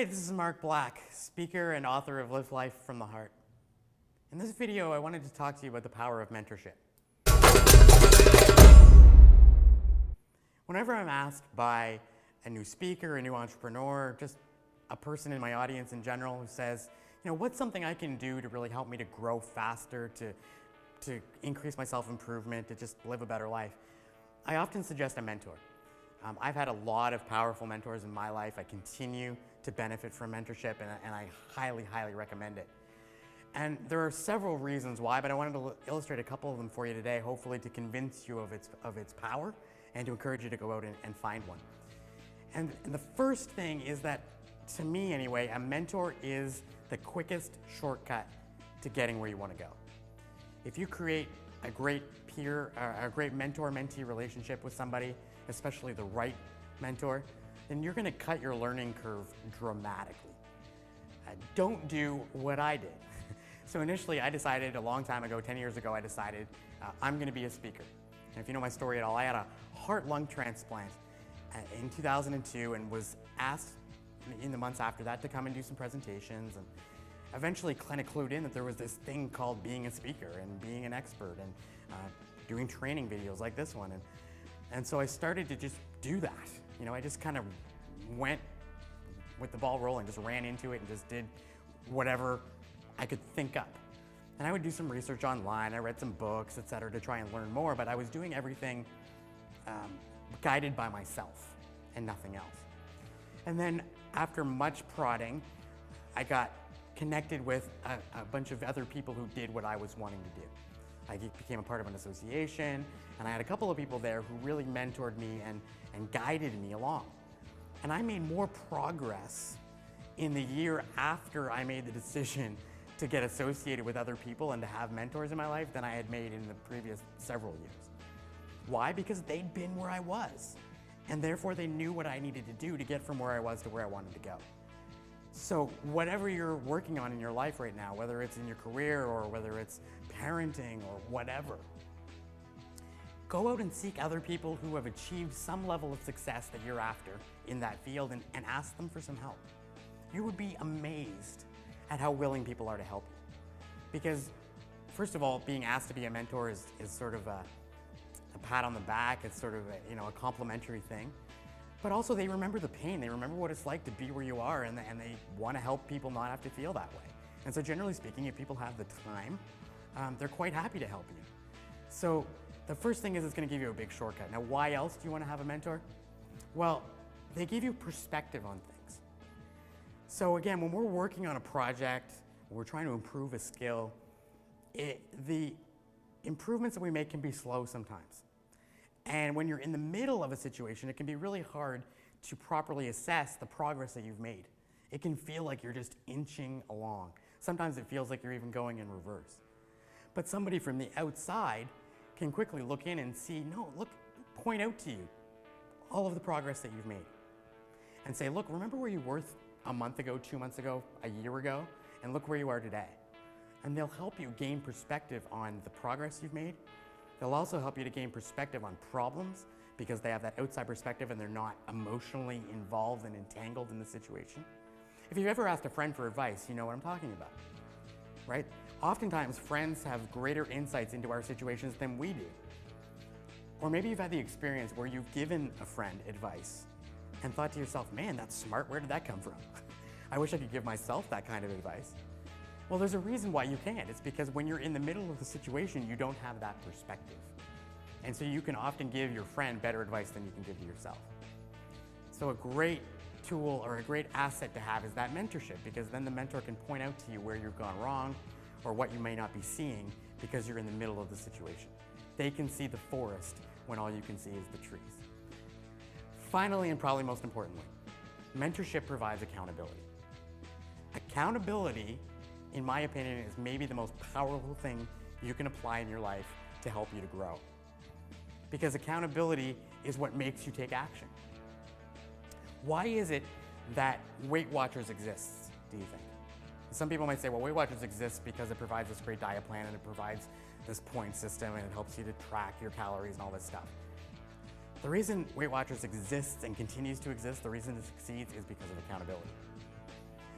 Hi, this is Mark Black, speaker and author of Live Life from the Heart. In this video, I wanted to talk to you about the power of mentorship. Whenever I'm asked by a new speaker, a new entrepreneur, just a person in my audience in general who says, what's something I can do to really help me to grow faster, to increase my self-improvement, to just live a better life, I often suggest a mentor. I've had a lot of powerful mentors in my life. I continue to benefit from mentorship, and I highly, highly recommend it. And there are several reasons why, but I wanted to illustrate a couple of them for you today, hopefully to convince you of its power and to encourage you to go out and find one. And the first thing is that, to me anyway, a mentor is the quickest shortcut to getting where you want to go. If you create a great a great mentor-mentee relationship with somebody, especially the right mentor, then you're going to cut your learning curve dramatically. Don't do what I did. So initially I decided a long time ago, 10 years ago, I decided I'm going to be a speaker. And if you know my story at all, I had a heart-lung transplant in 2002 and was asked in the months after that to come and do some presentations, and eventually kind of clued in that there was this thing called being a speaker and being an expert and doing training videos like this one. And so I started to just do that. I just kind of went with the ball rolling, just ran into it and just did whatever I could think up. And I would do some research online, I read some books, etc., to try and learn more, but I was doing everything guided by myself and nothing else. And then after much prodding, I got connected with a bunch of other people who did what I was wanting to do. I became a part of an association, and I had a couple of people there who really mentored me and guided me along. And I made more progress in the year after I made the decision to get associated with other people and to have mentors in my life than I had made in the previous several years. Why? Because they'd been where I was, and therefore they knew what I needed to do to get from where I was to where I wanted to go. So whatever you're working on in your life right now, whether it's in your career or whether it's parenting or whatever, go out and seek other people who have achieved some level of success that you're after in that field and ask them for some help. You would be amazed at how willing people are to help you. Because first of all, being asked to be a mentor is sort of a pat on the back. It's sort of a complimentary thing. But also they remember the pain. They remember what it's like to be where you are, and they want to help people not have to feel that way. And so generally speaking, if people have the time, they're quite happy to help you. So the first thing is it's going to give you a big shortcut. Now, why else do you want to have a mentor? Well, they give you perspective on things. So again, when we're working on a project, when we're trying to improve a skill, the improvements that we make can be slow sometimes. And when you're in the middle of a situation, it can be really hard to properly assess the progress that you've made. It can feel like you're just inching along. Sometimes it feels like you're even going in reverse. But somebody from the outside can quickly look in and see, point out to you all of the progress that you've made. And say, look, remember where you were a month ago, 2 months ago, a year ago, and look where you are today. And they'll help you gain perspective on the progress you've made. They'll also help you to gain perspective on problems because they have that outside perspective and they're not emotionally involved and entangled in the situation. If you've ever asked a friend for advice, you know what I'm talking about, right? Oftentimes, friends have greater insights into our situations than we do. Or maybe you've had the experience where you've given a friend advice and thought to yourself, man, that's smart, where did that come from? I wish I could give myself that kind of advice. Well, there's a reason why you can't. It's because when you're in the middle of the situation, you don't have that perspective. And so you can often give your friend better advice than you can give to yourself. So a great tool or a great asset to have is that mentorship, because then the mentor can point out to you where you've gone wrong or what you may not be seeing because you're in the middle of the situation. They can see the forest when all you can see is the trees. Finally, and probably most importantly, mentorship provides accountability. Accountability, in my opinion, is maybe the most powerful thing you can apply in your life to help you to grow. Because accountability is what makes you take action. Why is it that Weight Watchers exists, do you think? Some people might say, well, Weight Watchers exists because it provides this great diet plan and it provides this point system and it helps you to track your calories and all this stuff. The reason Weight Watchers exists and continues to exist, the reason it succeeds, is because of accountability.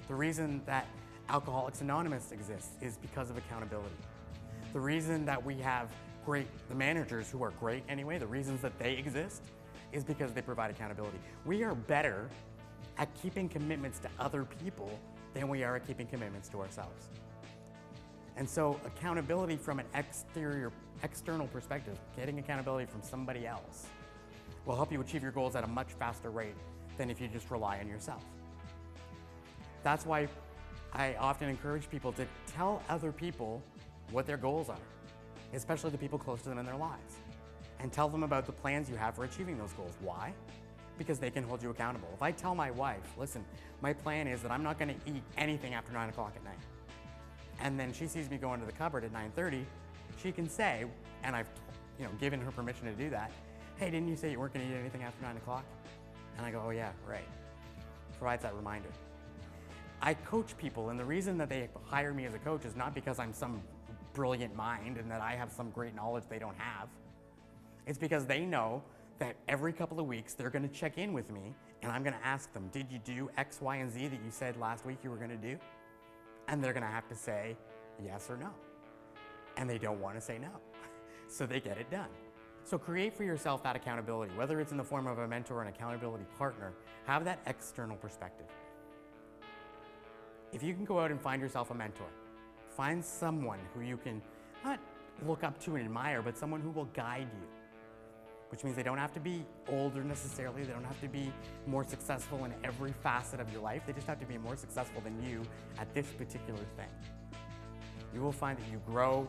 The reason that Alcoholics Anonymous exists is because of accountability. The reason that we have the managers who are great anyway, the reasons that they exist is because they provide accountability. We are better at keeping commitments to other people than we are at keeping commitments to ourselves. And so accountability from an external perspective, getting accountability from somebody else, will help you achieve your goals at a much faster rate than if you just rely on yourself. That's why I often encourage people to tell other people what their goals are, especially the people close to them in their lives, and tell them about the plans you have for achieving those goals. Why? Because they can hold you accountable. If I tell my wife, listen, my plan is that I'm not gonna eat anything after 9 o'clock at night, and then she sees me go into the cupboard at 9:30, she can say, and I've given her permission to do that, hey, didn't you say you weren't gonna eat anything after 9 o'clock? And I go, oh yeah, right. Provides that reminder. I coach people, and the reason that they hire me as a coach is not because I'm some brilliant mind and that I have some great knowledge they don't have. It's because they know that every couple of weeks they're gonna check in with me and I'm gonna ask them, did you do X, Y, and Z that you said last week you were gonna do? And they're gonna have to say yes or no. And they don't wanna say no. So they get it done. So create for yourself that accountability, whether it's in the form of a mentor or an accountability partner. Have that external perspective. If you can go out and find yourself a mentor, find someone who you can not look up to and admire, but someone who will guide you, which means they don't have to be older necessarily. They don't have to be more successful in every facet of your life. They just have to be more successful than you at this particular thing. You will find that you grow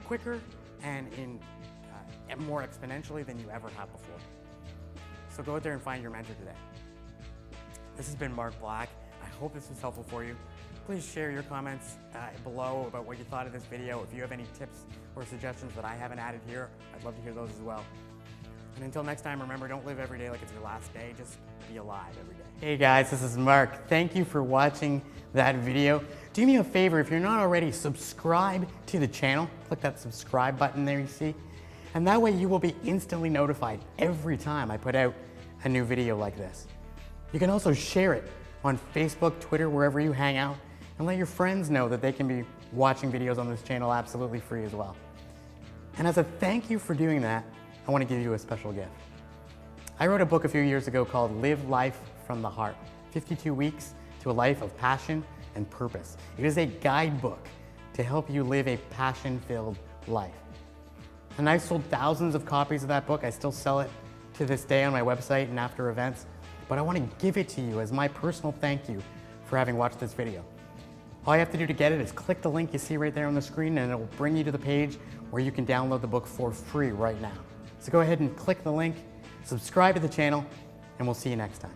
quicker and more exponentially than you ever have before. So go out there and find your mentor today. This has been Mark Black. I hope this was helpful for you. Please share your comments below about what you thought of this video. If you have any tips or suggestions that I haven't added here, I'd love to hear those as well. And until next time, remember, don't live every day like it's your last day. Just be alive every day. Hey guys, this is Mark. Thank you for watching that video. Do me a favor, if you're not already, subscribe to the channel. Click that subscribe button there you see. And that way you will be instantly notified every time I put out a new video like this. You can also share it on Facebook, Twitter, wherever you hang out, and let your friends know that they can be watching videos on this channel absolutely free as well. And as a thank you for doing that, I want to give you a special gift. I wrote a book a few years ago called Live Life from the Heart, 52 Weeks to a Life of Passion and Purpose. It is a guidebook to help you live a passion-filled life. And I've sold thousands of copies of that book. I still sell it to this day on my website and after events. But I want to give it to you as my personal thank you for having watched this video. All you have to do to get it is click the link you see right there on the screen and it will bring you to the page where you can download the book for free right now. So go ahead and click the link, subscribe to the channel, and we'll see you next time.